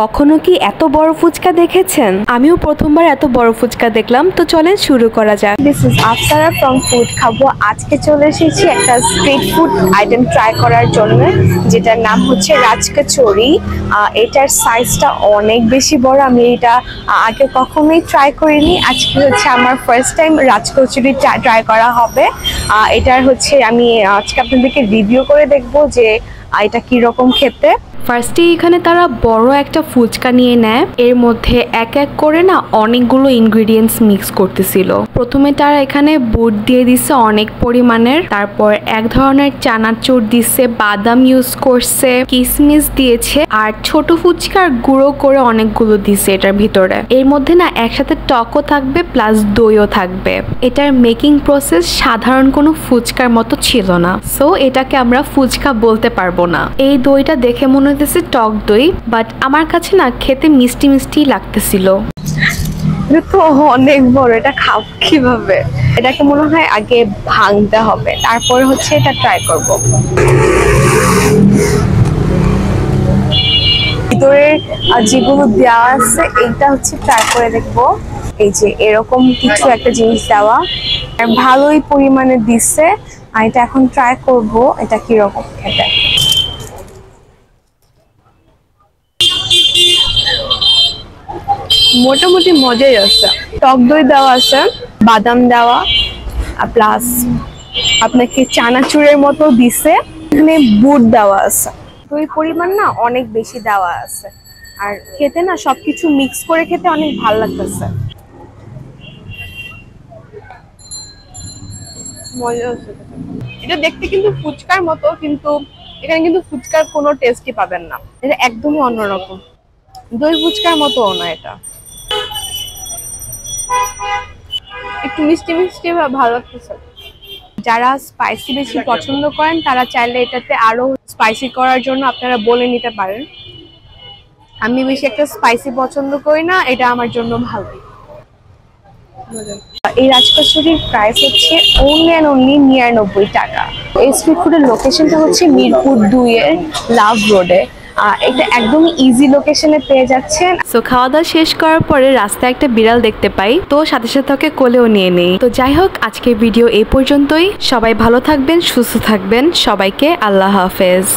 কখনো কি এত বড় ফুচকা দেখেছেন? আমিও প্রথমবার এত বড় ফুচকা দেখলাম। তো চলেন শুরু করা যাক। This is Afsara from food খাবো। আজকে চলে এসেছি একটা স্ট্রিট ফুড আইটেম ট্রাই করার জন্য, যেটার নাম হচ্ছে রাজকচুরি। এটার সাইজটা অনেক বেশি বড়। আমি এটা আগে কখনোই ট্রাই করিনি। আজকে হচ্ছে আমার ফার্স্ট টাইম রাজকচুরি ট্রাই করা হবে। এটার হচ্ছে আমি আজকে আপনাদেরকে রিভিউ করে দেখবো যে এটা কিরকম খেতে। ফার্স্টে এখানে তারা বড় একটা ফুচকা নিয়ে নেয়, এর মধ্যে এক এক করে না অনেকগুলো ইনগ্রিডিয়েন্টস মিক্স করতেছিল। প্রথমে তারা এখানে বুট দিয়ে দিচ্ছে অনেক পরিমাণের, তারপর এক ধরনের চানাচুর দিচ্ছে, বাদাম ইউজ করছে, কিশমিশ দিয়েছে, আর ছোট ফুচকার গুঁড়ো করে অনেকগুলো দিচ্ছে এটার ভিতরে। এর মধ্যে না একসাথে টকও থাকবে প্লাস দইও থাকবে। এটার মেকিং প্রসেস সাধারণ কোনো ফুচকার মতো ছিল না, সো এটাকে আমরা ফুচকা বলতে পারবো না। এই দইটা দেখে মনে হইতেছে টক দই, বাট আমার কাছে না খেতে মিষ্টি মিষ্টি লাগতেছিল। এটা তো অনেক বড়, এটা খাব কিভাবে? এটাকে মনে হয় আগে ভাঙতে হবে, তারপরে হচ্ছে এটা ট্রাই করব। ভিতরে যেগুলো দেওয়া আছে এইটা হচ্ছে ট্রাই করে দেখবো। এই যে এরকম কিছু একটা জিনিস দেওয়া, আর ভালোই পরিমাণে দিচ্ছে। আর এটা এখন ট্রাই করব এটা কিরকম খেতে। মোটামুটি মজাই আছে। টক দই দেওয়া আছে, বাদাম দেওয়া, প্লাস আপনাকে চানাচুরের মতো দিছে, এখানে বুট দেওয়া আছে। দই পরিমাণ না অনেক বেশি দেওয়া আছে, আর খেতে না সবকিছু মিক্স করে খেতে অনেক ভালো লাগতেছে। মজা হচ্ছে। এটা দেখতে কিন্তু ফুচকার মতো, কিন্তু এখানে কিন্তু ফুচকার কোনো টেস্টই পাবেন না। এটা একদমই অন্যরকম। দই ফুচকার মতোও না, এটা একটু মিষ্টি মিষ্টি ভালো লাগতেছে। যারা স্পাইসি বেশি পছন্দ করেন তারা চাইলে এটাতে আরো স্পাইসি করার জন্য আপনারা বলে নিতে পারেন। আমি বেশি একটা স্পাইসি পছন্দ করি না, এটা আমার জন্য ভালো। এই রাজকচুরির প্রাইস হচ্ছে অনলি অ্যান্ড অনলি 99 টাকা। এই স্ট্রিট ফুডের লোকেশনটা হচ্ছে মিরপুর 2-এর লাভ রোডে। এটা একদমই ইজি লোকেশনে পেয়ে যাচ্ছেন। সো খাওয়া দাওয়া শেষ করার পরে রাস্তায় একটা বিড়াল দেখতে পাই, তো সাথে সাথে ওকে কোলেও নিয়ে নেই। তো যাই হোক, আজকের ভিডিও এই পর্যন্তই। সবাই ভালো থাকবেন, সুস্থ থাকবেন। সবাইকে আল্লাহ হাফেজ।